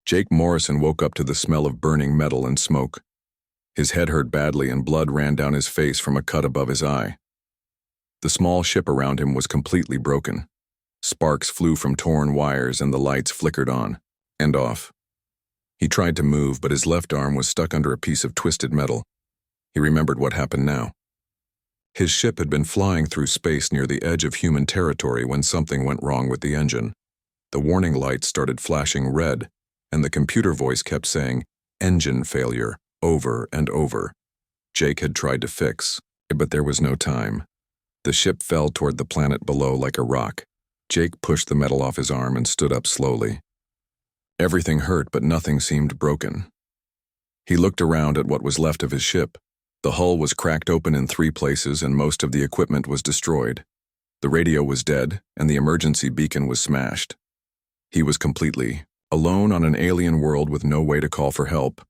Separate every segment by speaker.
Speaker 1: Jake Morrison woke up to the smell of burning metal and smoke. His head hurt badly and blood ran down his face from a cut above his eye. The small ship around him was completely broken. Sparks flew from torn wires and the lights flickered on and off. He tried to move, but his left arm was stuck under a piece of twisted metal. He remembered what happened now. His ship had been flying through space near the edge of human territory when something went wrong with the engine. The warning lights started flashing red, and the computer voice kept saying, "Engine failure," over and over. Jake had tried to fix, but there was no time. The ship fell toward the planet below like a rock. Jake pushed the metal off his arm and stood up slowly. Everything hurt, but nothing seemed broken. He looked around at what was left of his ship. The hull was cracked open in 3 places and most of the equipment was destroyed. The radio was dead and the emergency beacon was smashed. He was completely alone on an alien world with no way to call for help.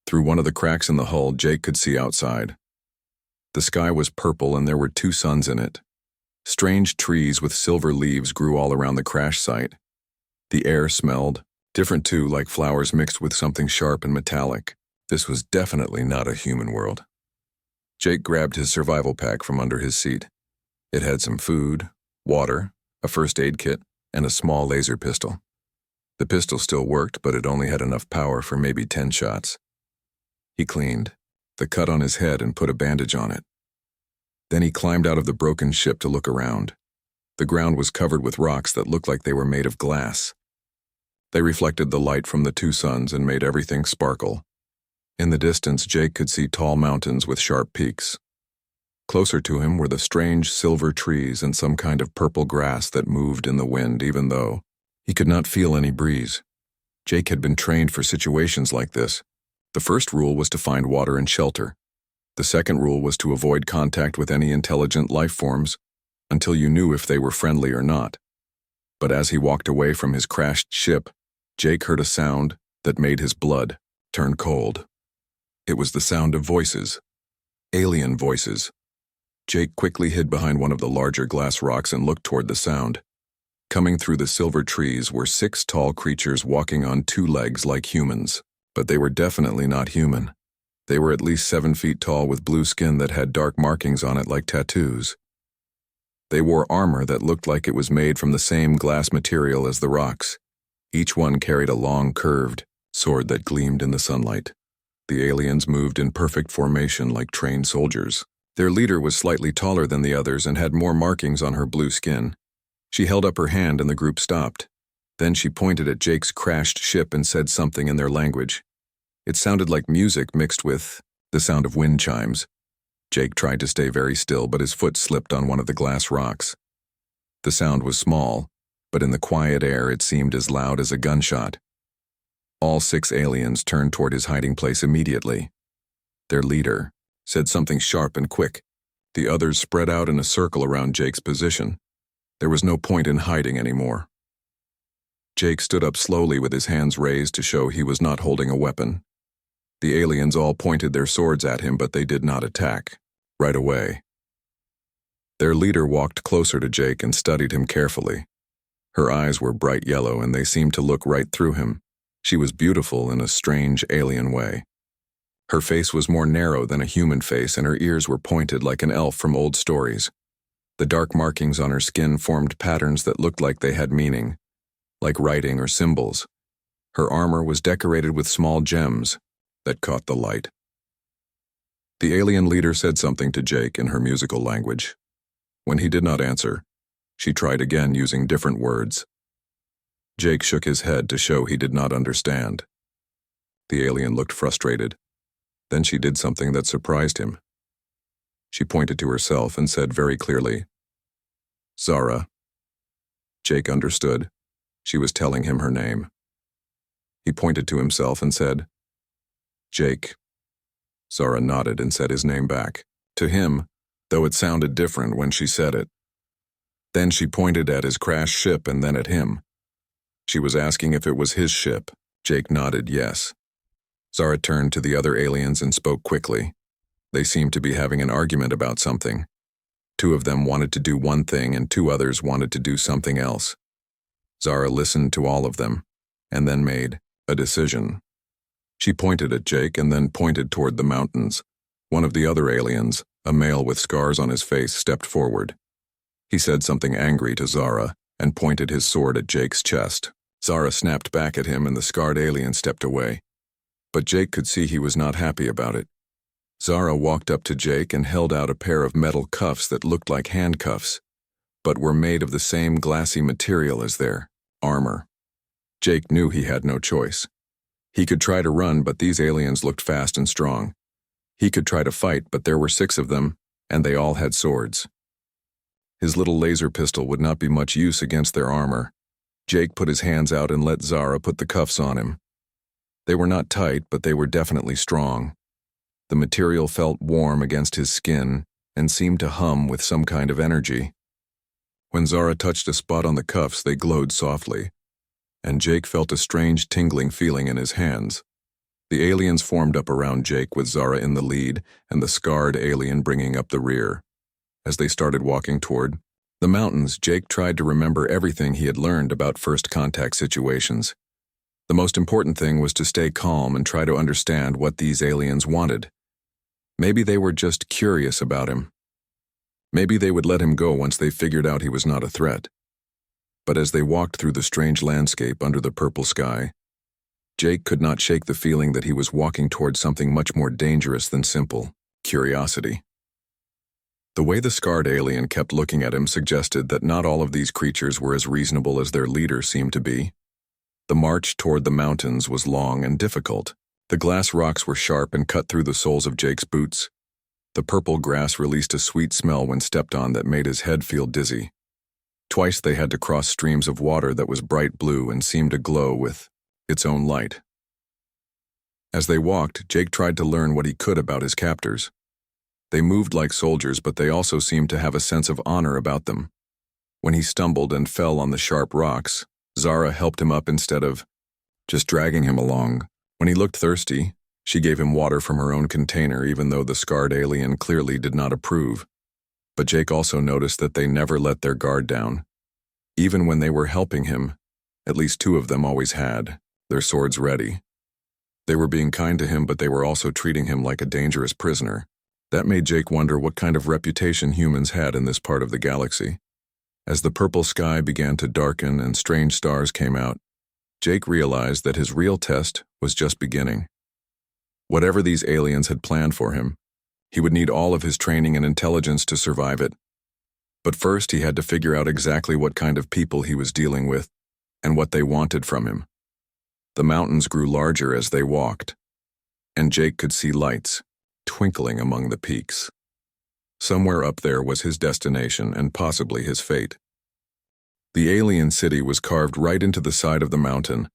Speaker 1: Through one of the cracks in the hull, Jake could see outside. The sky was purple and there were 2 suns in it. Strange trees with silver leaves grew all around the crash site. The air smelled different too, like flowers mixed with something sharp and metallic. This was definitely not a human world. Jake grabbed his survival pack from under his seat. It had some food, water, a first aid kit, and a small laser pistol. The pistol still worked, but it only had enough power for maybe 10 shots. He cleaned the cut on his head and put a bandage on it. Then he climbed out of the broken ship to look around. The ground was covered with rocks that looked like they were made of glass. They reflected the light from the 2 suns and made everything sparkle. In the distance, Jake could see tall mountains with sharp peaks. Closer to him were the strange silver trees and some kind of purple grass that moved in the wind, even though he could not feel any breeze. Jake had been trained for situations like this. The first rule was to find water and shelter. The second rule was to avoid contact with any intelligent life forms until you knew if they were friendly or not. But as he walked away from his crashed ship, Jake heard a sound that made his blood turn cold. It was the sound of voices. Alien voices. Jake quickly hid behind one of the larger glass rocks and looked toward the sound. Coming through the silver trees were 6 tall creatures walking on 2 legs like humans, but they were definitely not human. They were at least 7 feet tall with blue skin that had dark markings on it like tattoos. They wore armor that looked like it was made from the same glass material as the rocks. Each one carried a long, curved sword that gleamed in the sunlight. The aliens moved in perfect formation like trained soldiers. Their leader was slightly taller than the others and had more markings on her blue skin. She held up her hand and the group stopped. Then she pointed at Jake's crashed ship and said something in their language. It sounded like music mixed with the sound of wind chimes. Jake tried to stay very still, but his foot slipped on one of the glass rocks. The sound was small, but in the quiet air it seemed as loud as a gunshot. All 6 aliens turned toward his hiding place immediately. Their leader said something sharp and quick. The others spread out in a circle around Jake's position. There was no point in hiding anymore. Jake stood up slowly with his hands raised to show he was not holding a weapon. The aliens all pointed their swords at him, but they did not attack right away. Their leader walked closer to Jake and studied him carefully. Her eyes were bright yellow and they seemed to look right through him. She was beautiful in a strange alien way. Her face was more narrow than a human face and her ears were pointed like an elf from old stories. The dark markings on her skin formed patterns that looked like they had meaning, like writing or symbols. Her armor was decorated with small gems that caught the light. The alien leader said something to Jake in her musical language. When he did not answer, she tried again using different words. Jake shook his head to show he did not understand. The alien looked frustrated. Then she did something that surprised him. She pointed to herself and said very clearly, "Zara." Jake understood. She was telling him her name. He pointed to himself and said, "Jake." Zara nodded and said his name back, to him, though it sounded different when she said it. Then she pointed at his crashed ship and then at him. She was asking if it was his ship. Jake nodded yes. Zara turned to the other aliens and spoke quickly. They seemed to be having an argument about something. 2 of them wanted to do one thing and 2 others wanted to do something else. Zara listened to all of them, and then made A decision. She pointed at Jake and then pointed toward the mountains. One of the other aliens, a male with scars on his face, stepped forward. He said something angry to Zara and pointed his sword at Jake's chest. Zara snapped back at him and the scarred alien stepped away. But Jake could see he was not happy about it. Zara walked up to Jake and held out a pair of metal cuffs that looked like handcuffs, but were made of the same glassy material as their armor. Jake knew he had no choice. He could try to run, but these aliens looked fast and strong. He could try to fight, but there were 6 of them, and they all had swords. His little laser pistol would not be much use against their armor. Jake put his hands out and let Zara put the cuffs on him. They were not tight, but they were definitely strong. The material felt warm against his skin and seemed to hum with some kind of energy. When Zara touched a spot on the cuffs, they glowed softly, and Jake felt a strange tingling feeling in his hands. The aliens formed up around Jake with Zara in the lead and the scarred alien bringing up the rear. As they started walking toward the mountains, Jake tried to remember everything he had learned about first contact situations. The most important thing was to stay calm and try to understand what these aliens wanted. Maybe they were just curious about him. Maybe they would let him go once they figured out he was not a threat. But as they walked through the strange landscape under the purple sky, Jake could not shake the feeling that he was walking toward something much more dangerous than simple curiosity. The way the scarred alien kept looking at him suggested that not all of these creatures were as reasonable as their leader seemed to be. The march toward the mountains was long and difficult. The glass rocks were sharp and cut through the soles of Jake's boots. The purple grass released a sweet smell when stepped on that made his head feel dizzy. Twice they had to cross streams of water that was bright blue and seemed to glow with its own light. As they walked, Jake tried to learn what he could about his captors. They moved like soldiers, but they also seemed to have a sense of honor about them. When he stumbled and fell on the sharp rocks, Zara helped him up instead of just dragging him along. When he looked thirsty, she gave him water from her own container, even though the scarred alien clearly did not approve. But Jake also noticed that they never let their guard down. Even when they were helping him, at least 2 of them always had their swords ready. They were being kind to him, but they were also treating him like a dangerous prisoner. That made Jake wonder what kind of reputation humans had in this part of the galaxy. As the purple sky began to darken and strange stars came out, Jake realized that his real test was just beginning. Whatever these aliens had planned for him, he would need all of his training and intelligence to survive it. But first he had to figure out exactly what kind of people he was dealing with and what they wanted from him. The mountains grew larger as they walked, and Jake could see lights twinkling among the peaks. Somewhere up there was his destination and possibly his fate. The alien city was carved right into the side of the mountain.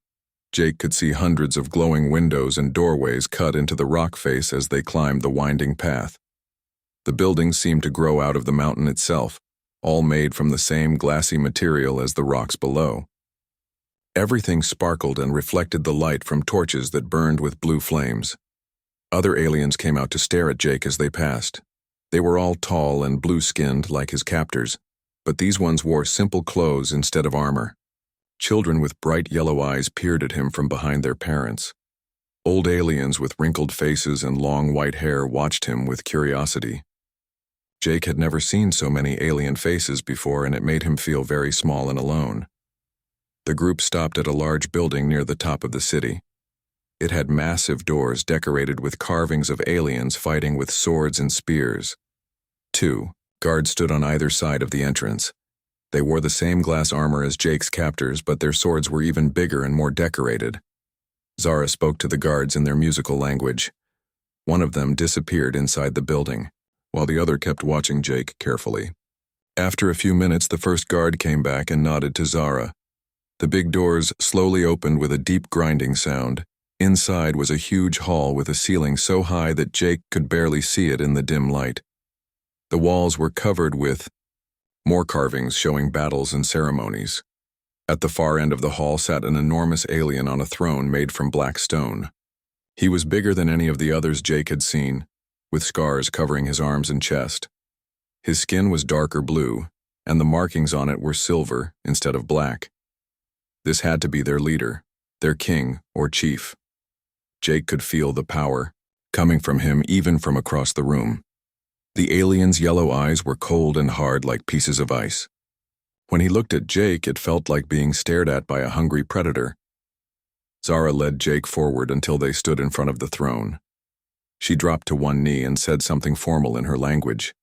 Speaker 1: Jake could see hundreds of glowing windows and doorways cut into the rock face as they climbed the winding path. The buildings seemed to grow out of the mountain itself, all made from the same glassy material as the rocks below. Everything sparkled and reflected the light from torches that burned with blue flames. Other aliens came out to stare at Jake as they passed. They were all tall and blue-skinned like his captors, but these ones wore simple clothes instead of armor. Children with bright yellow eyes peered at him from behind their parents. Old aliens with wrinkled faces and long white hair watched him with curiosity. Jake had never seen so many alien faces before, and it made him feel very small and alone. The group stopped at a large building near the top of the city. It had massive doors decorated with carvings of aliens fighting with swords and spears. 2 guards stood on either side of the entrance. They wore the same glass armor as Jake's captors, but their swords were even bigger and more decorated. Zara spoke to the guards in their musical language. One of them disappeared inside the building, while the other kept watching Jake carefully. After a few minutes, the first guard came back and nodded to Zara. The big doors slowly opened with a deep grinding sound. Inside was a huge hall with a ceiling so high that Jake could barely see it in the dim light. The walls were covered with more carvings showing battles and ceremonies. At the far end of the hall sat an enormous alien on a throne made from black stone. He was bigger than any of the others Jake had seen, with scars covering his arms and chest. His skin was darker blue, and the markings on it were silver instead of black. This had to be their leader, their king or chief. Jake could feel the power coming from him even from across the room. The alien's yellow eyes were cold and hard like pieces of ice. When he looked at Jake, it felt like being stared at by a hungry predator. Zara led Jake forward until they stood in front of the throne. She dropped to one knee and said something formal in her language.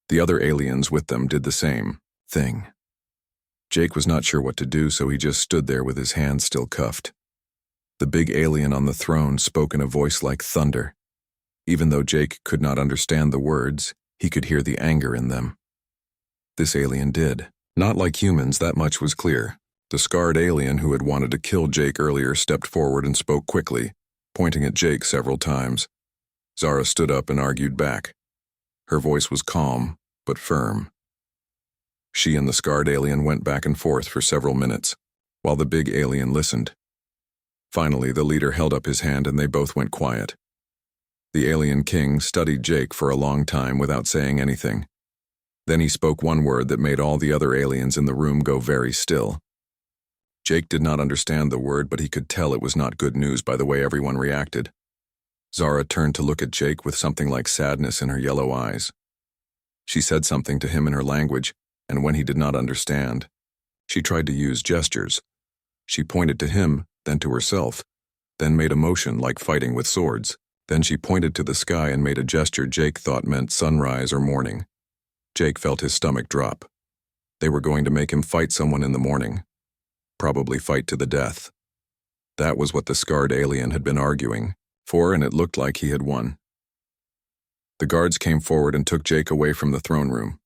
Speaker 1: The other aliens with them did the same thing. Jake was not sure what to do, so he just stood there with his hands still cuffed. The big alien on the throne spoke in a voice like thunder. Even though Jake could not understand the words, he could hear the anger in them. This alien did. Not like humans, that much was clear. The scarred alien who had wanted to kill Jake earlier stepped forward and spoke quickly, pointing at Jake several times. Zara stood up and argued back. Her voice was calm, but firm. She and the scarred alien went back and forth for several minutes, while the big alien listened. Finally, the leader held up his hand and they both went quiet. The alien king studied Jake for a long time without saying anything. Then he spoke one word that made all the other aliens in the room go very still. Jake did not understand the word, but he could tell it was not good news by the way everyone reacted. Zara turned to look at Jake with something like sadness in her yellow eyes. She said something to him in her language, and when he did not understand, she tried to use gestures. She pointed to him, then to herself, then made a motion like fighting with swords. Then she pointed to the sky and made a gesture Jake thought meant sunrise or morning. Jake felt his stomach drop. They were going to make him fight someone in the morning. Probably fight to the death. That was what the scarred alien had been arguing for, and it looked like he had won. The guards came forward and took Jake away from the throne room.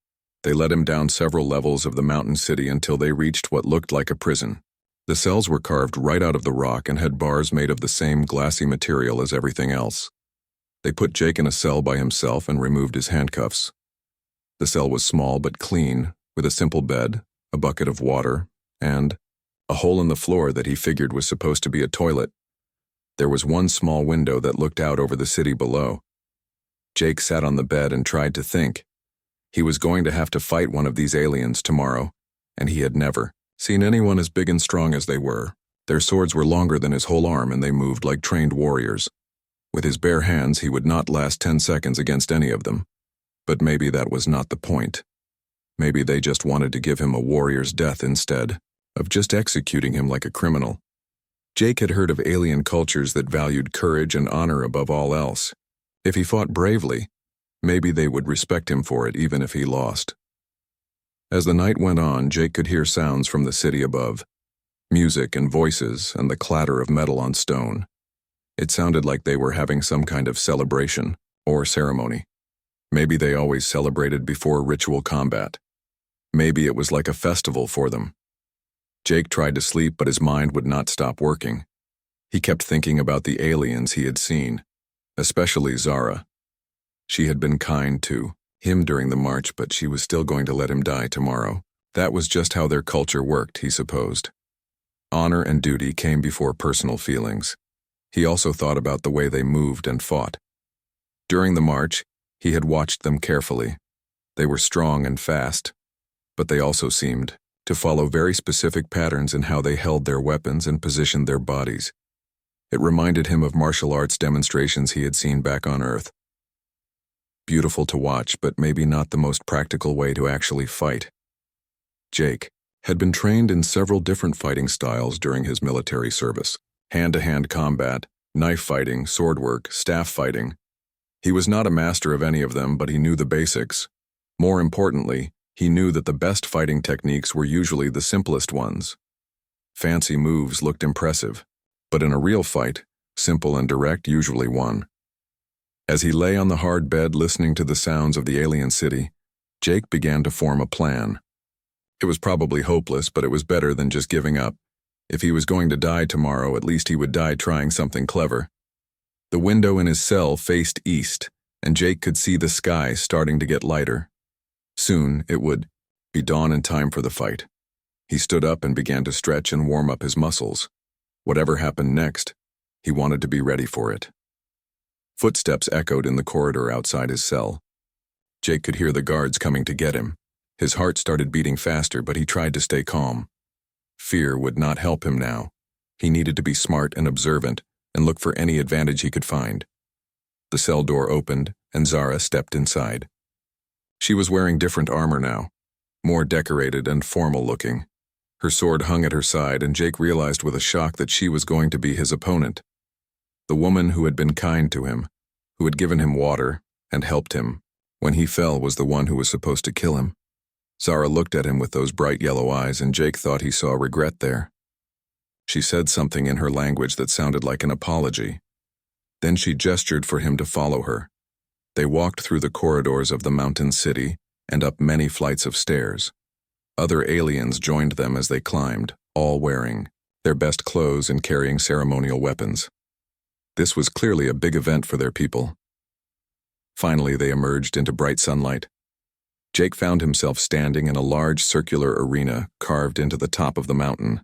Speaker 1: They led him down several levels of the mountain city until they reached what looked like a prison. The cells were carved right out of the rock and had bars made of the same glassy material as everything else. They put Jake in a cell by himself and removed his handcuffs. The cell was small but clean, with a simple bed, a bucket of water, and a hole in the floor that he figured was supposed to be a toilet. There was one small window that looked out over the city below. Jake sat on the bed and tried to think. He was going to have to fight one of these aliens tomorrow, and he had never seen anyone as big and strong as they were. Their swords were longer than his whole arm and they moved like trained warriors. With his bare hands, he would not last 10 seconds against any of them. But maybe that was not the point. Maybe they just wanted to give him a warrior's death instead of just executing him like a criminal. Jake had heard of alien cultures that valued courage and honor above all else. If he fought bravely, maybe they would respect him for it even if he lost. As the night went on, Jake could hear sounds from the city above. Music and voices and the clatter of metal on stone. It sounded like they were having some kind of celebration or ceremony. Maybe they always celebrated before ritual combat. Maybe it was like a festival for them. Jake tried to sleep, but his mind would not stop working. He kept thinking about the aliens he had seen, especially Zara. She had been kind to him during the march, but she was still going to let him die tomorrow. That was just how their culture worked, he supposed. Honor and duty came before personal feelings. He also thought about the way they moved and fought. During the march, he had watched them carefully. They were strong and fast, but they also seemed to follow very specific patterns in how they held their weapons and positioned their bodies. It reminded him of martial arts demonstrations he had seen back on Earth. Beautiful to watch, but maybe not the most practical way to actually fight. Jake had been trained in several different fighting styles during his military service. Hand-to-hand combat, knife fighting, sword work, staff fighting. He was not a master of any of them, but he knew the basics. More importantly, he knew that the best fighting techniques were usually the simplest ones. Fancy moves looked impressive, but in a real fight, simple and direct usually won. As he lay on the hard bed listening to the sounds of the alien city, Jake began to form a plan. It was probably hopeless, but it was better than just giving up. If he was going to die tomorrow, at least he would die trying something clever. The window in his cell faced east, and Jake could see the sky starting to get lighter. Soon, it would be dawn and time for the fight. He stood up and began to stretch and warm up his muscles. Whatever happened next, he wanted to be ready for it. Footsteps echoed in the corridor outside his cell. Jake could hear the guards coming to get him. His heart started beating faster, but he tried to stay calm. Fear would not help him now. He needed to be smart and observant and look for any advantage he could find. The cell door opened, and Zara stepped inside. She was wearing different armor now, more decorated and formal-looking. Her sword hung at her side, and Jake realized with a shock that she was going to be his opponent. The woman who had been kind to him, who had given him water and helped him when he fell, was the one who was supposed to kill him. Zara looked at him with those bright yellow eyes, and Jake thought he saw regret there. She said something in her language that sounded like an apology. Then she gestured for him to follow her. They walked through the corridors of the mountain city and up many flights of stairs. Other aliens joined them as they climbed, all wearing their best clothes and carrying ceremonial weapons. This was clearly a big event for their people. Finally, they emerged into bright sunlight. Jake found himself standing in a large circular arena carved into the top of the mountain.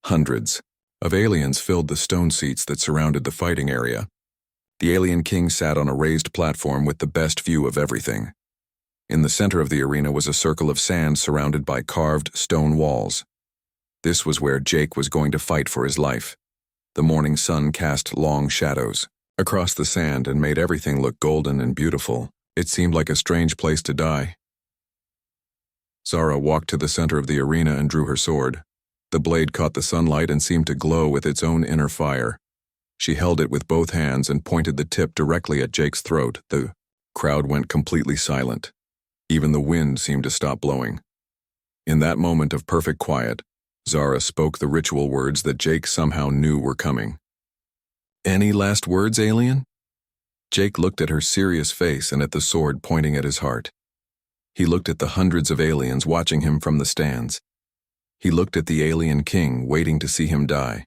Speaker 1: Hundreds of aliens filled the stone seats that surrounded the fighting area. The alien king sat on a raised platform with the best view of everything. In the center of the arena was a circle of sand surrounded by carved stone walls. This was where Jake was going to fight for his life. The morning sun cast long shadows across the sand and made everything look golden and beautiful. It seemed like a strange place to die. Zara walked to the center of the arena and drew her sword. The blade caught the sunlight and seemed to glow with its own inner fire. She held it with both hands and pointed the tip directly at Jake's throat. The crowd went completely silent. Even the wind seemed to stop blowing. In that moment of perfect quiet, Zara spoke the ritual words that Jake somehow knew were coming. "Any last words, alien?" Jake looked at her serious face and at the sword pointing at his heart. He looked at the hundreds of aliens watching him from the stands. He looked at the alien king, waiting to see him die.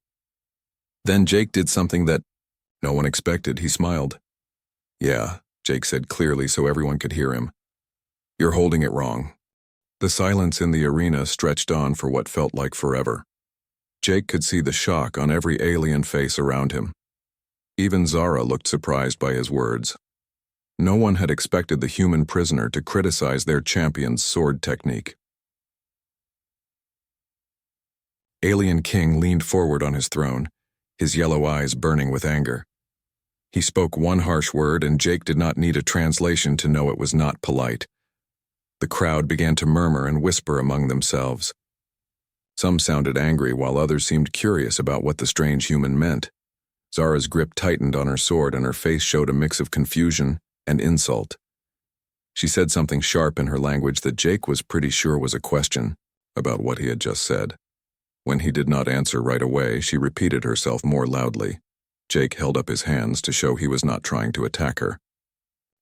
Speaker 1: Then Jake did something that no one expected. He smiled. "Yeah," Jake said clearly so everyone could hear him. "You're holding it wrong." The silence in the arena stretched on for what felt like forever. Jake could see the shock on every alien face around him. Even Zara looked surprised by his words. No one had expected the human prisoner to criticize their champion's sword technique. Alien King leaned forward on his throne, his yellow eyes burning with anger. He spoke one harsh word, and Jake did not need a translation to know it was not polite. The crowd began to murmur and whisper among themselves. Some sounded angry, while others seemed curious about what the strange human meant. Zara's grip tightened on her sword, and her face showed a mix of confusion and insult. She said something sharp in her language that Jake was pretty sure was a question about what he had just said. When he did not answer right away, she repeated herself more loudly. Jake held up his hands to show he was not trying to attack her.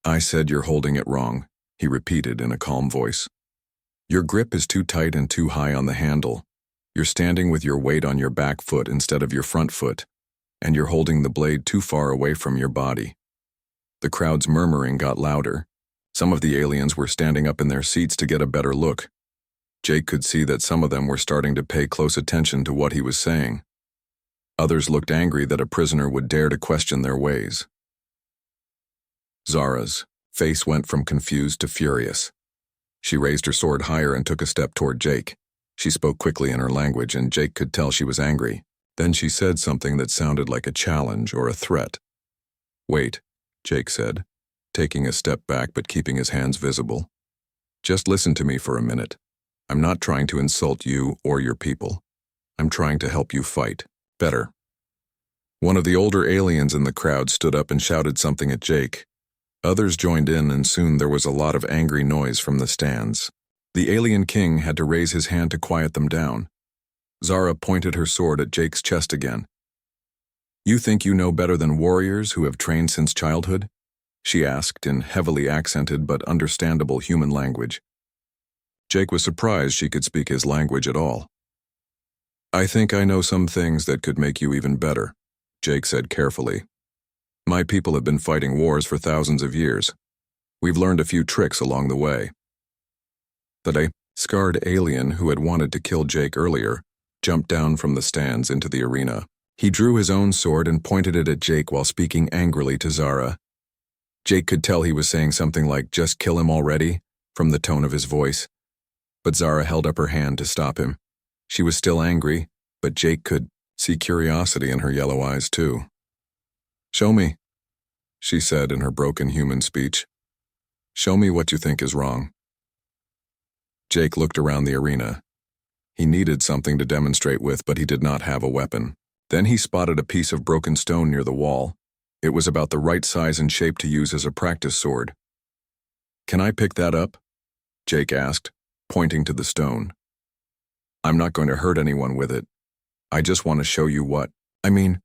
Speaker 1: "I said you're holding it wrong," he repeated in a calm voice. "Your grip is too tight and too high on the handle. You're standing with your weight on your back foot instead of your front foot, and you're holding the blade too far away from your body." The crowd's murmuring got louder. Some of the aliens were standing up in their seats to get a better look. Jake could see that some of them were starting to pay close attention to what he was saying. Others looked angry that a prisoner would dare to question their ways. Zara's face went from confused to furious. She raised her sword higher and took a step toward Jake. She spoke quickly in her language, and Jake could tell she was angry. Then she said something that sounded like a challenge or a threat. "Wait," Jake said, taking a step back but keeping his hands visible. "Just listen to me for a minute. I'm not trying to insult you or your people. I'm trying to help you fight better." One of the older aliens in the crowd stood up and shouted something at Jake. Others joined in, and soon there was a lot of angry noise from the stands. The alien king had to raise his hand to quiet them down. Zara pointed her sword at Jake's chest again. "You think you know better than warriors who have trained since childhood?" she asked in heavily accented but understandable human language. Jake was surprised she could speak his language at all. "I think I know some things that could make you even better," Jake said carefully. "My people have been fighting wars for thousands of years. We've learned a few tricks along the way." The scarred alien who had wanted to kill Jake earlier jumped down from the stands into the arena. He drew his own sword and pointed it at Jake while speaking angrily to Zara. Jake could tell he was saying something like, "Just kill him already," from the tone of his voice. But Zara held up her hand to stop him. She was still angry, but Jake could see curiosity in her yellow eyes, too. "Show me," she said in her broken human speech. "Show me what you think is wrong." Jake looked around the arena. He needed something to demonstrate with, but he did not have a weapon. Then he spotted a piece of broken stone near the wall. It was about the right size and shape to use as a practice sword. "Can I pick that up?" Jake asked, pointing to the stone. "I'm not going to hurt anyone with it. I just want to show you what I mean."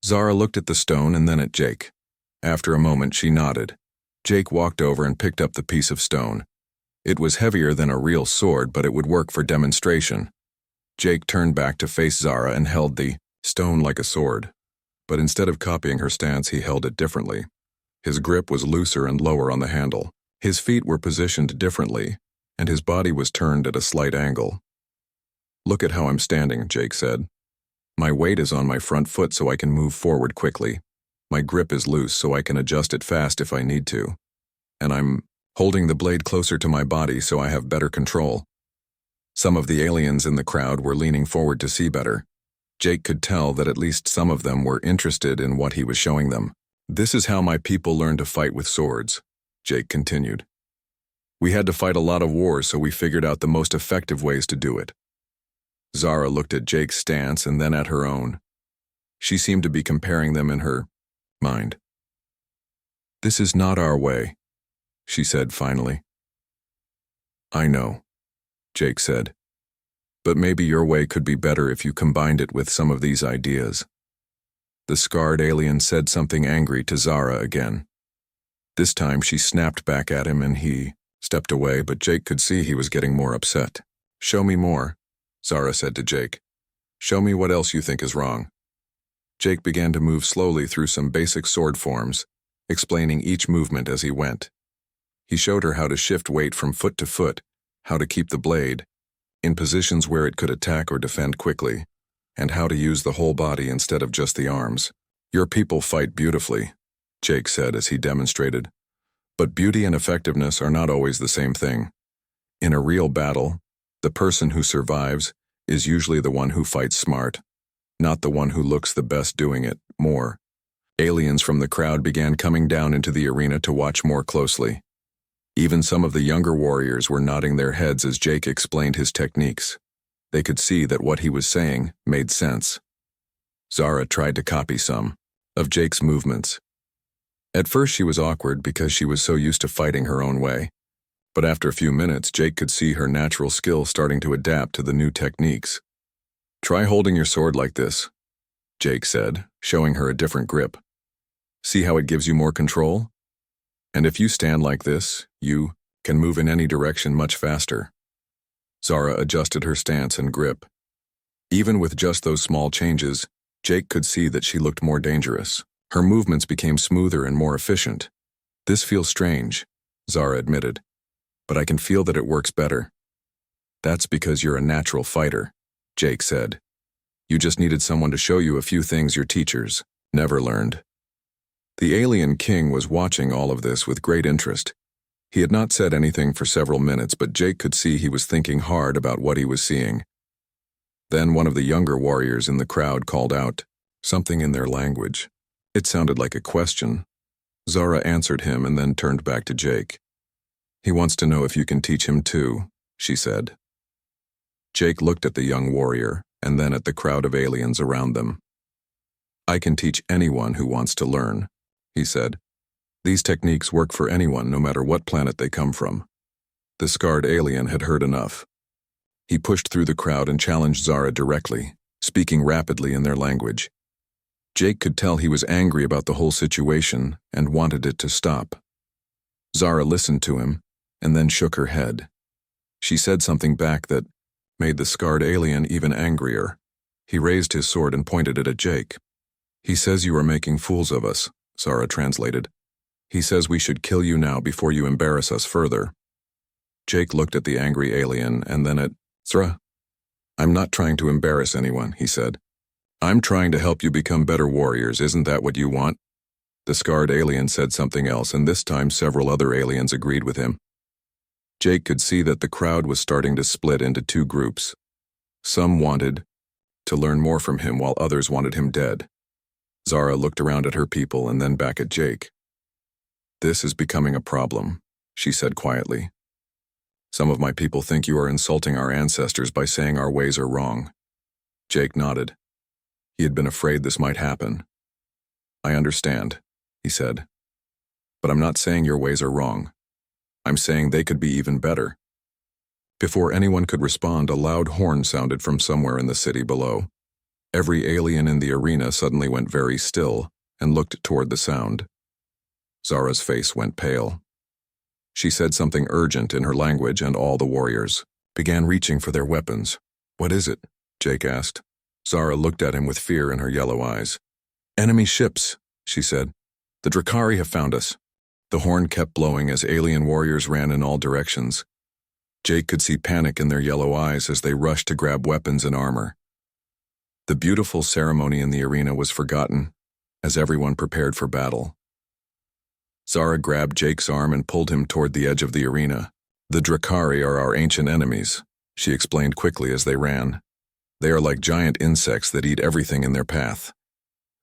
Speaker 1: Zara looked at the stone and then at Jake. After a moment, she nodded. Jake walked over and picked up the piece of stone. It was heavier than a real sword, but it would work for demonstration. Jake turned back to face Zara and held the stone like a sword. But instead of copying her stance, he held it differently. His grip was looser and lower on the handle. His feet were positioned differently, and his body was turned at a slight angle. "Look at how I'm standing," Jake said. "My weight is on my front foot so I can move forward quickly. My grip is loose so I can adjust it fast if I need to. And I'm holding the blade closer to my body so I have better control." Some of the aliens in the crowd were leaning forward to see better. Jake could tell that at least some of them were interested in what he was showing them. "This is how my people learn to fight with swords," Jake continued. "We had to fight a lot of wars, so we figured out the most effective ways to do it." Zara looked at Jake's stance and then at her own. She seemed to be comparing them in her mind. "This is not our way," she said finally. "I know," Jake said. "But maybe your way could be better if you combined it with some of these ideas." The scarred alien said something angry to Zara again. This time she snapped back at him and he stepped away, but Jake could see he was getting more upset. "Show me more," Zara said to Jake. "Show me what else you think is wrong." Jake began to move slowly through some basic sword forms, explaining each movement as he went. He showed her how to shift weight from foot to foot, how to keep the blade in positions where it could attack or defend quickly, and how to use the whole body instead of just the arms. "Your people fight beautifully," Jake said as he demonstrated. "But beauty and effectiveness are not always the same thing. In a real battle, the person who survives is usually the one who fights smart, not the one who looks the best doing it more." Aliens from the crowd began coming down into the arena to watch more closely. Even some of the younger warriors were nodding their heads as Jake explained his techniques. They could see that what he was saying made sense. Zara tried to copy some of Jake's movements. At first she was awkward because she was so used to fighting her own way. But after a few minutes, Jake could see her natural skill starting to adapt to the new techniques. "Try holding your sword like this," Jake said, showing her a different grip. "See how it gives you more control? And if you stand like this, you can move in any direction much faster." Zara adjusted her stance and grip. Even with just those small changes, Jake could see that she looked more dangerous. Her movements became smoother and more efficient. "This feels strange," Zara admitted, "but I can feel that it works better." "That's because you're a natural fighter," Jake said. "You just needed someone to show you a few things your teachers never learned." The alien king was watching all of this with great interest. He had not said anything for several minutes, but Jake could see he was thinking hard about what he was seeing. Then one of the younger warriors in the crowd called out something in their language. It sounded like a question. Zara answered him and then turned back to Jake. "He wants to know if you can teach him too," she said. Jake looked at the young warrior and then at the crowd of aliens around them. "I can teach anyone who wants to learn," he said. "These techniques work for anyone, no matter what planet they come from." The scarred alien had heard enough. He pushed through the crowd and challenged Zara directly, speaking rapidly in their language. Jake could tell he was angry about the whole situation and wanted it to stop. Zara listened to him and then shook her head. She said something back that made the scarred alien even angrier. He raised his sword and pointed it at Jake. "He says you are making fools of us," Zara translated. "He says we should kill you now before you embarrass us further." Jake looked at the angry alien and then at Zara. "I'm not trying to embarrass anyone," he said. "I'm trying to help you become better warriors, isn't that what you want?" The scarred alien said something else, and this time several other aliens agreed with him. Jake could see that the crowd was starting to split into two groups. Some wanted to learn more from him while others wanted him dead. Zara looked around at her people and then back at Jake. "This is becoming a problem," she said quietly. "Some of my people think you are insulting our ancestors by saying our ways are wrong." Jake nodded. He had been afraid this might happen. "I understand," he said. "But I'm not saying your ways are wrong. I'm saying they could be even better." Before anyone could respond, a loud horn sounded from somewhere in the city below. Every alien in the arena suddenly went very still and looked toward the sound. Zara's face went pale. She said something urgent in her language, and all the warriors began reaching for their weapons. "What is it?" Jake asked. Zara looked at him with fear in her yellow eyes. "Enemy ships," she said. "The Drakari have found us." The horn kept blowing as alien warriors ran in all directions. Jake could see panic in their yellow eyes as they rushed to grab weapons and armor. The beautiful ceremony in the arena was forgotten as everyone prepared for battle. Zara grabbed Jake's arm and pulled him toward the edge of the arena. "The Drakari are our ancient enemies," she explained quickly as they ran. "They are like giant insects that eat everything in their path.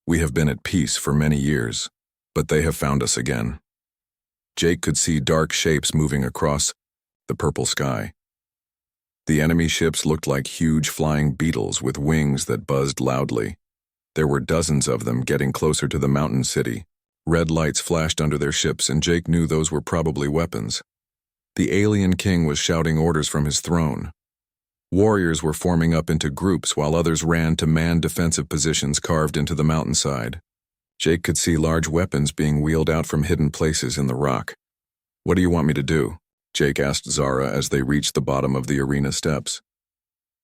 Speaker 1: We have been at peace for many years, but they have found us again." Jake could see dark shapes moving across the purple sky. The enemy ships looked like huge flying beetles with wings that buzzed loudly. There were dozens of them getting closer to the mountain city. Red lights flashed under their ships, and Jake knew those were probably weapons. The alien king was shouting orders from his throne. Warriors were forming up into groups while others ran to man defensive positions carved into the mountainside. Jake could see large weapons being wheeled out from hidden places in the rock. "What do you want me to do?" Jake asked Zara as they reached the bottom of the arena steps.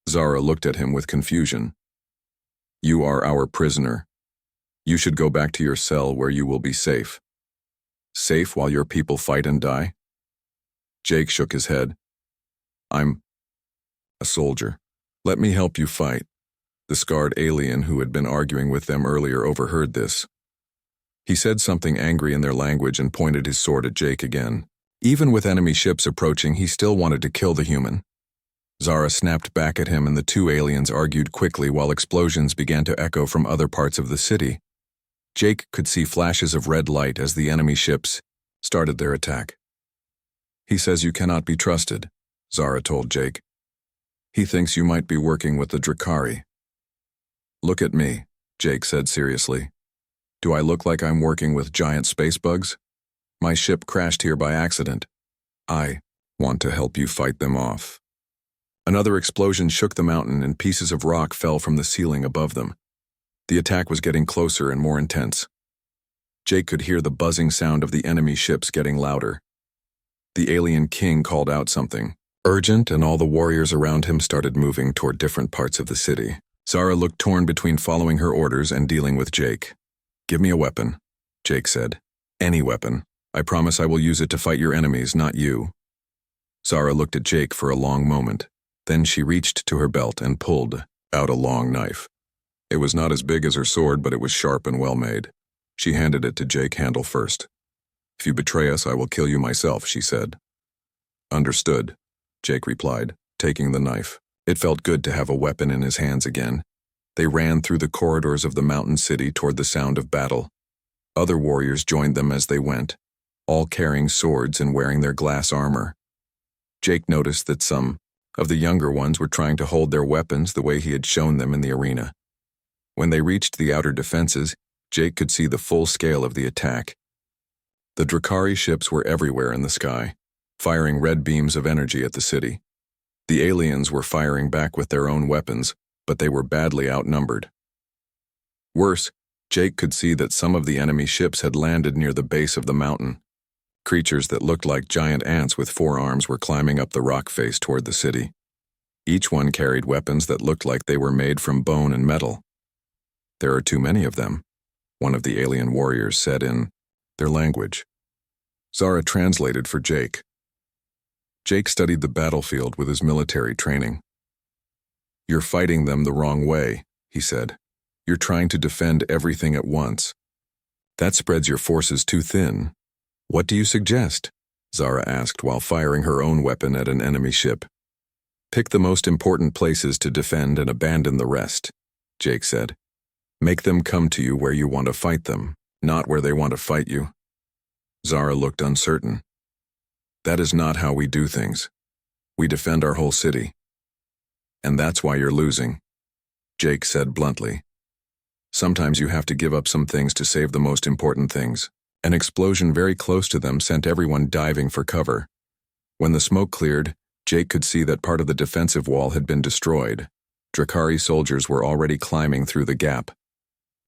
Speaker 1: Zara looked at him with confusion. "You are our prisoner. You should go back to your cell where you will be safe." "Safe while your people fight and die?" Jake shook his head. "I'm a soldier. Let me help you fight." The scarred alien who had been arguing with them earlier overheard this. He said something angry in their language and pointed his sword at Jake again. Even with enemy ships approaching, he still wanted to kill the human. Zara snapped back at him, and the two aliens argued quickly while explosions began to echo from other parts of the city. Jake could see flashes of red light as the enemy ships started their attack. "He says you cannot be trusted," Zara told Jake. "He thinks you might be working with the Drakari." "Look at me," Jake said seriously. "Do I look like I'm working with giant space bugs? My ship crashed here by accident. I want to help you fight them off." Another explosion shook the mountain, and pieces of rock fell from the ceiling above them. The attack was getting closer and more intense. Jake could hear the buzzing sound of the enemy ships getting louder. The alien king called out something urgent, and all the warriors around him started moving toward different parts of the city. Zara looked torn between following her orders and dealing with Jake. "Give me a weapon," Jake said. "Any weapon. I promise I will use it to fight your enemies, not you." Zara looked at Jake for a long moment. Then she reached to her belt and pulled out a long knife. It was not as big as her sword, but it was sharp and well made. She handed it to Jake handle first. "If you betray us, I will kill you myself," she said. "Understood," Jake replied, taking the knife. It felt good to have a weapon in his hands again. They ran through the corridors of the mountain city toward the sound of battle. Other warriors joined them as they went, all carrying swords and wearing their glass armor. Jake noticed that some of the younger ones were trying to hold their weapons the way he had shown them in the arena. When they reached the outer defenses, Jake could see the full scale of the attack. The Drakari ships were everywhere in the sky, firing red beams of energy at the city. The aliens were firing back with their own weapons, but they were badly outnumbered. Worse, Jake could see that some of the enemy ships had landed near the base of the mountain. Creatures that looked like giant ants with 4 arms were climbing up the rock face toward the city. Each one carried weapons that looked like they were made from bone and metal. "There are too many of them," one of the alien warriors said in their language. Zara translated for Jake. Jake studied the battlefield with his military training. "You're fighting them the wrong way," he said. "You're trying to defend everything at once. That spreads your forces too thin. What do you suggest?" Zara asked while firing her own weapon at an enemy ship. "Pick the most important places to defend and abandon the rest." Jake said. Make them come to you where you want to fight them, not where they want to fight you. Zara looked uncertain. That is not how we do things. We defend our whole city. And that's why you're losing, Jake said bluntly. Sometimes you have to give up some things to save the most important things. An explosion very close to them sent everyone diving for cover. When the smoke cleared, Jake could see that part of the defensive wall had been destroyed. Drakari soldiers were already climbing through the gap.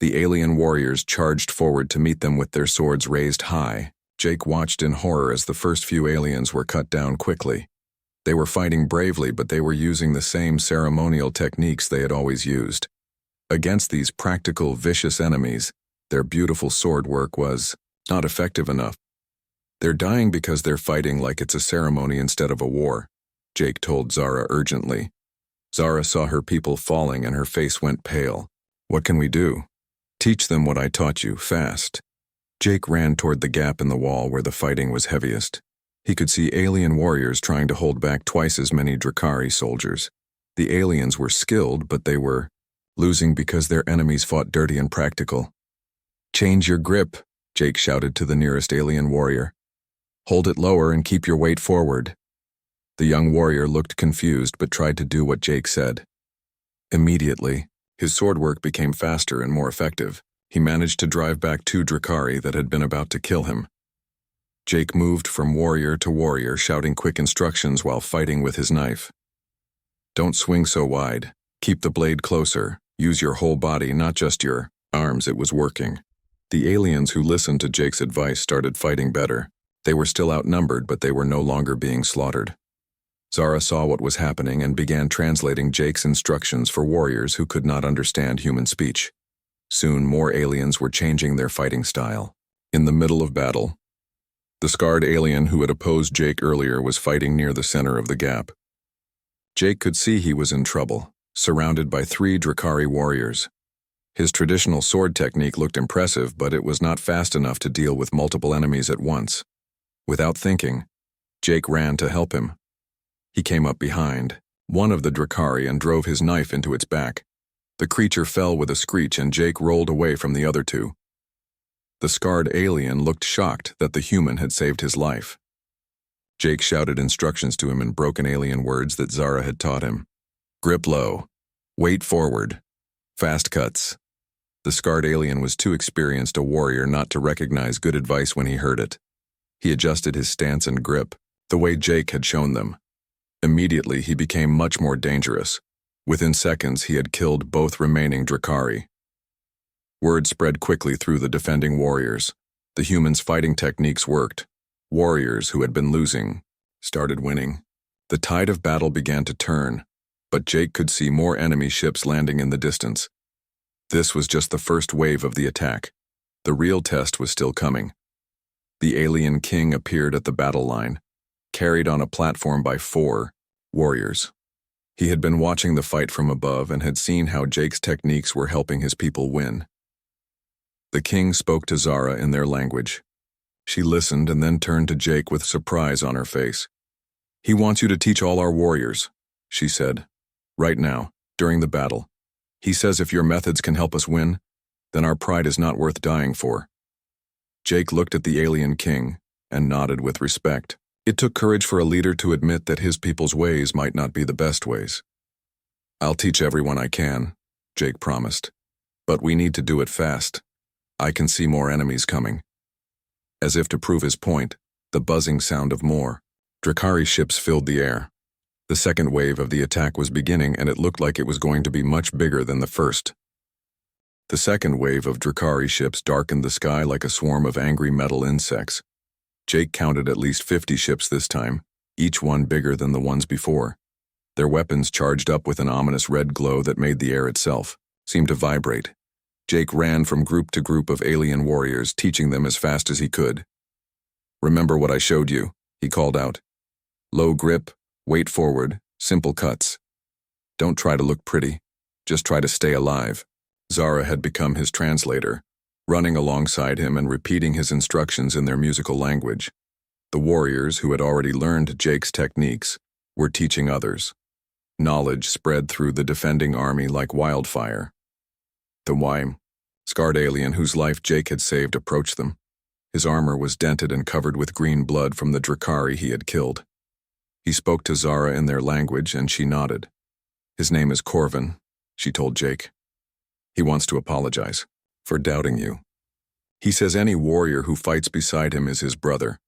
Speaker 1: The alien warriors charged forward to meet them with their swords raised high. Jake watched in horror as the first few aliens were cut down quickly. They were fighting bravely, but they were using the same ceremonial techniques they had always used. Against these practical, vicious enemies, their beautiful sword work was not effective enough. They're dying because they're fighting like it's a ceremony instead of a war, Jake told Zara urgently. Zara saw her people falling and her face went pale. What can we do? Teach them what I taught you, fast. Jake ran toward the gap in the wall where the fighting was heaviest. He could see alien warriors trying to hold back twice as many Drakari soldiers. The aliens were skilled, but they were losing because their enemies fought dirty and practical. Change your grip, Jake shouted to the nearest alien warrior. Hold it lower and keep your weight forward. The young warrior looked confused but tried to do what Jake said. Immediately, his sword work became faster and more effective. He managed to drive back 2 Drakari that had been about to kill him. Jake moved from warrior to warrior, shouting quick instructions while fighting with his knife. Don't swing so wide. Keep the blade closer. Use your whole body, not just your arms. It was working. The aliens who listened to Jake's advice started fighting better. They were still outnumbered, but they were no longer being slaughtered. Zara saw what was happening and began translating Jake's instructions for warriors who could not understand human speech. Soon, more aliens were changing their fighting style. In the middle of battle, the scarred alien who had opposed Jake earlier was fighting near the center of the gap. Jake could see he was in trouble, surrounded by 3 Drakari warriors. His traditional sword technique looked impressive, but it was not fast enough to deal with multiple enemies at once. Without thinking, Jake ran to help him. He came up behind one of the Drakari and drove his knife into its back. The creature fell with a screech and Jake rolled away from the other 2. The scarred alien looked shocked that the human had saved his life. Jake shouted instructions to him in broken alien words that Zara had taught him. Grip low. Weight forward. Fast cuts. The scarred alien was too experienced a warrior not to recognize good advice when he heard it. He adjusted his stance and grip, the way Jake had shown them. Immediately, he became much more dangerous. Within seconds, he had killed both remaining Drakari. Word spread quickly through the defending warriors. The humans' fighting techniques worked. Warriors who had been losing started winning. The tide of battle began to turn, but Jake could see more enemy ships landing in the distance. This was just the first wave of the attack. The real test was still coming. The alien king appeared at the battle line, carried on a platform by 4 warriors. He had been watching the fight from above and had seen how Jake's techniques were helping his people win. The king spoke to Zara in their language. She listened and then turned to Jake with surprise on her face. He wants you to teach all our warriors, she said. Right now, during the battle. He says if your methods can help us win, then our pride is not worth dying for. Jake looked at the alien king and nodded with respect. It took courage for a leader to admit that his people's ways might not be the best ways. I'll teach everyone I can, Jake promised. But we need to do it fast. I can see more enemies coming. As if to prove his point, the buzzing sound of more Drakari ships filled the air. The second wave of the attack was beginning, and it looked like it was going to be much bigger than the first. The second wave of Drakari ships darkened the sky like a swarm of angry metal insects. Jake counted at least 50 ships this time, each one bigger than the ones before. Their weapons charged up with an ominous red glow that made the air itself seem to vibrate. Jake ran from group to group of alien warriors, teaching them as fast as he could. Remember what I showed you, he called out. Low grip, weight forward, simple cuts. Don't try to look pretty, just try to stay alive. Zara had become his translator, running alongside him and repeating his instructions in their musical language. The warriors, who had already learned Jake's techniques, were teaching others. Knowledge spread through the defending army like wildfire. The scarred alien whose life Jake had saved approached them. His armor was dented and covered with green blood from the Drakari he had killed. He spoke to Zara in their language, and she nodded. "His name is Corvin," she told Jake. "He wants to apologize for doubting you. He says any warrior who fights beside him is his brother."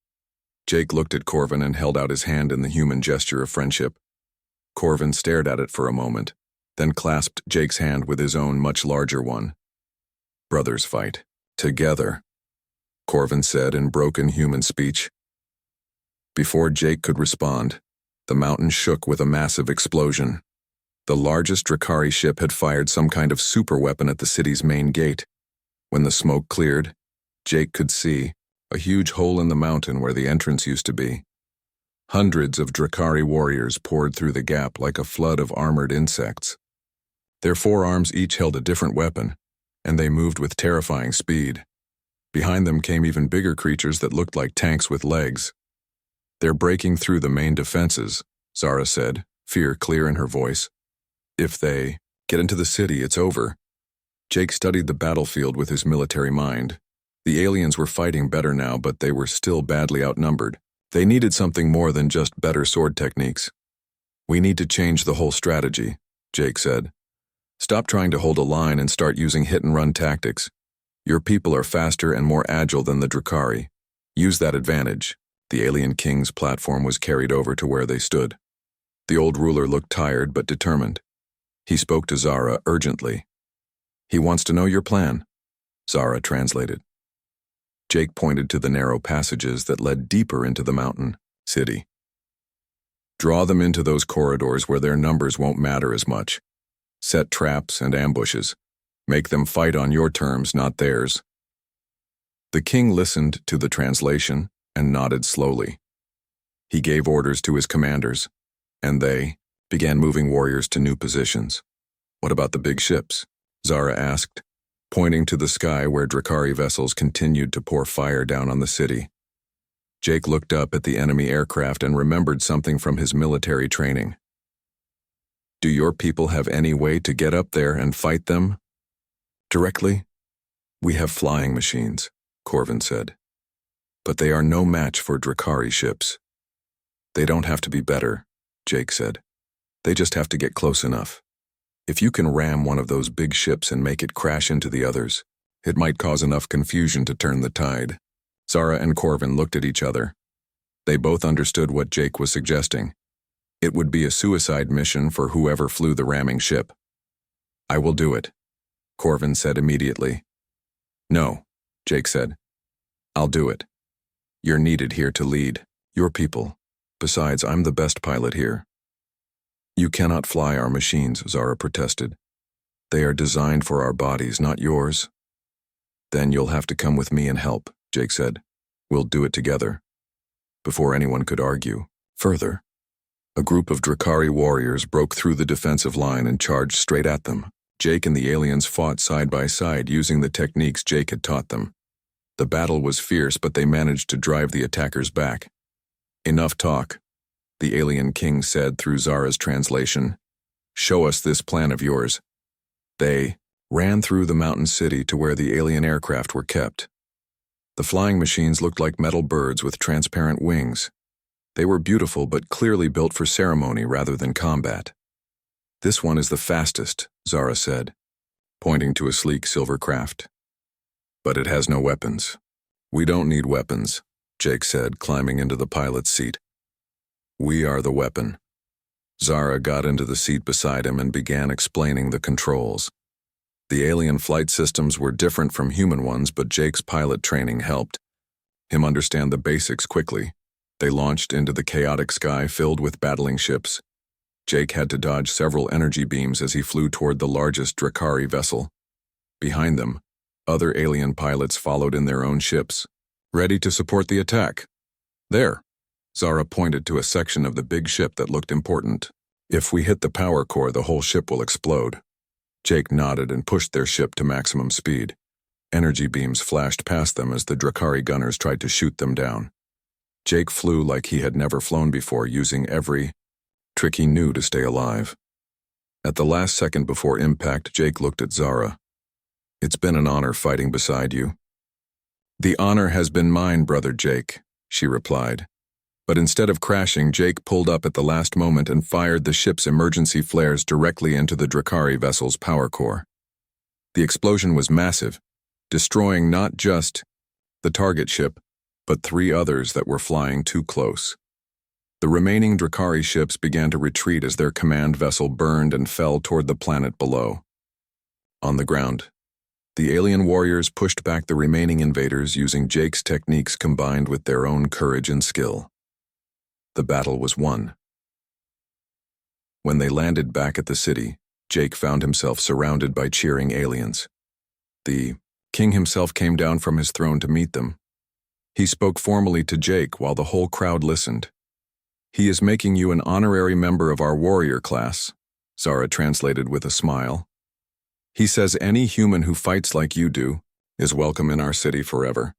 Speaker 1: Jake looked at Corvin and held out his hand in the human gesture of friendship. Corvin stared at it for a moment, then clasped Jake's hand with his own much larger one. "Brothers fight together," Corvin said in broken human speech. Before Jake could respond, the mountain shook with a massive explosion. The largest Drakari ship had fired some kind of superweapon at the city's main gate. When the smoke cleared, Jake could see a huge hole in the mountain where the entrance used to be. Hundreds of Drakari warriors poured through the gap like a flood of armored insects. Their forearms each held a different weapon, and they moved with terrifying speed. Behind them came even bigger creatures that looked like tanks with legs. "They're breaking through the main defenses," Zara said, fear clear in her voice. "If they get into the city, it's over." Jake studied the battlefield with his military mind. The aliens were fighting better now, but they were still badly outnumbered. They needed something more than just better sword techniques. "We need to change the whole strategy," Jake said. "Stop trying to hold a line and start using hit-and-run tactics. Your people are faster and more agile than the Drakari. Use that advantage." The alien king's platform was carried over to where they stood. The old ruler looked tired but determined. He spoke to Zara urgently. "He wants to know your plan," Zara translated. Jake pointed to the narrow passages that led deeper into the mountain city. "Draw them into those corridors where their numbers won't matter as much. Set traps and ambushes. Make them fight on your terms, not theirs." The king listened to the translation and nodded slowly. He gave orders to his commanders, and they began moving warriors to new positions. "What about the big ships?" Zara asked, pointing to the sky where Drakari vessels continued to pour fire down on the city. Jake looked up at the enemy aircraft and remembered something from his military training. "Do your people have any way to get up there and fight them directly?" "We have flying machines," Corvin said. "But they are no match for Drakari ships." "They don't have to be better," Jake said. "They just have to get close enough. If you can ram one of those big ships and make it crash into the others, it might cause enough confusion to turn the tide." Zara and Corvin looked at each other. They both understood what Jake was suggesting. It would be a suicide mission for whoever flew the ramming ship. "I will do it," Corvin said immediately. "No," Jake said. "I'll do it. You're needed here to lead your people. Besides, I'm the best pilot here." "You cannot fly our machines," Zara protested. "They are designed for our bodies, not yours." "Then you'll have to come with me and help," Jake said. "We'll do it together." Before anyone could argue further, a group of Drakari warriors broke through the defensive line and charged straight at them. Jake and the aliens fought side by side using the techniques Jake had taught them. The battle was fierce, but they managed to drive the attackers back. "Enough talk," the alien king said through Zara's translation. "Show us this plan of yours." They ran through the mountain city to where the alien aircraft were kept. The flying machines looked like metal birds with transparent wings. They were beautiful but clearly built for ceremony rather than combat. "This one is the fastest," Zara said, pointing to a sleek silver craft. "But it has no weapons." "We don't need weapons," Jake said, climbing into the pilot's seat. "We are the weapon." Zara got into the seat beside him and began explaining the controls. The alien flight systems were different from human ones, but Jake's pilot training helped him understand the basics quickly. They launched into the chaotic sky filled with battling ships. Jake had to dodge several energy beams as he flew toward the largest Drakari vessel. Behind them, other alien pilots followed in their own ships, ready to support the attack. "There," Zara pointed to a section of the big ship that looked important. "If we hit the power core, the whole ship will explode." Jake nodded and pushed their ship to maximum speed. Energy beams flashed past them as the Drakari gunners tried to shoot them down. Jake flew like he had never flown before, using every trick he knew to stay alive. At the last second before impact, Jake looked at Zara. It's been an honor fighting beside you." "The honor has been mine, Brother Jake," she replied. But instead of crashing, Jake pulled up at the last moment and fired the ship's emergency flares directly into the Drakari vessel's power core. The explosion was massive, destroying not just the target ship, but 3 others that were flying too close. The remaining Drakari ships began to retreat as their command vessel burned and fell toward the planet below. On the ground, the alien warriors pushed back the remaining invaders using Jake's techniques combined with their own courage and skill. The battle was won. When they landed back at the city, Jake found himself surrounded by cheering aliens. The king himself came down from his throne to meet them. He spoke formally to Jake while the whole crowd listened. "He is making you an honorary member of our warrior class," Zara translated with a smile. "He says any human who fights like you do is welcome in our city forever."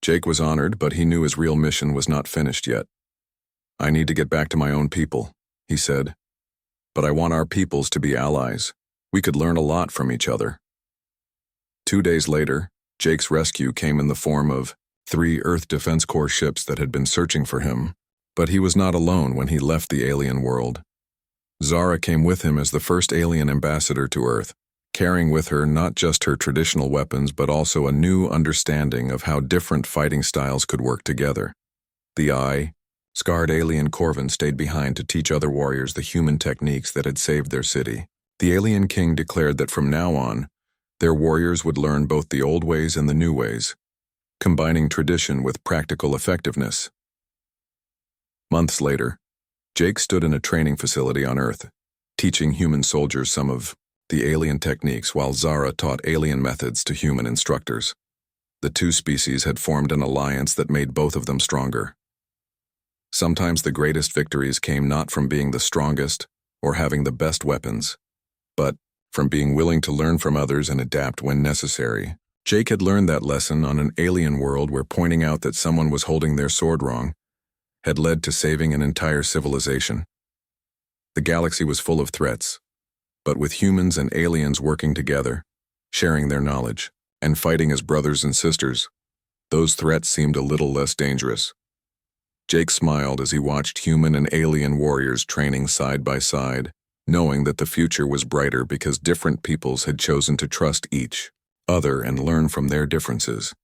Speaker 1: Jake was honored, but he knew his real mission was not finished yet. "I need to get back to my own people," he said. "But I want our peoples to be allies. We could learn a lot from each other." 2 days later, Jake's rescue came in the form of 3 Earth Defense Corps ships that had been searching for him, but he was not alone when he left the alien world. Zara came with him as the first alien ambassador to Earth, carrying with her not just her traditional weapons but also a new understanding of how different fighting styles could work together. The scarred alien Corvin stayed behind to teach other warriors the human techniques that had saved their city. The alien king declared that from now on, their warriors would learn both the old ways and the new ways, combining tradition with practical effectiveness. Months later, Jake stood in a training facility on Earth, teaching human soldiers some of the alien techniques while Zara taught alien methods to human instructors. The 2 species had formed an alliance that made both of them stronger. Sometimes the greatest victories came not from being the strongest or having the best weapons, but from being willing to learn from others and adapt when necessary. Jake had learned that lesson on an alien world where pointing out that someone was holding their sword wrong had led to saving an entire civilization. The galaxy was full of threats, but with humans and aliens working together, sharing their knowledge, and fighting as brothers and sisters, those threats seemed a little less dangerous. Jake smiled as he watched human and alien warriors training side by side, knowing that the future was brighter because different peoples had chosen to trust each other and learn from their differences.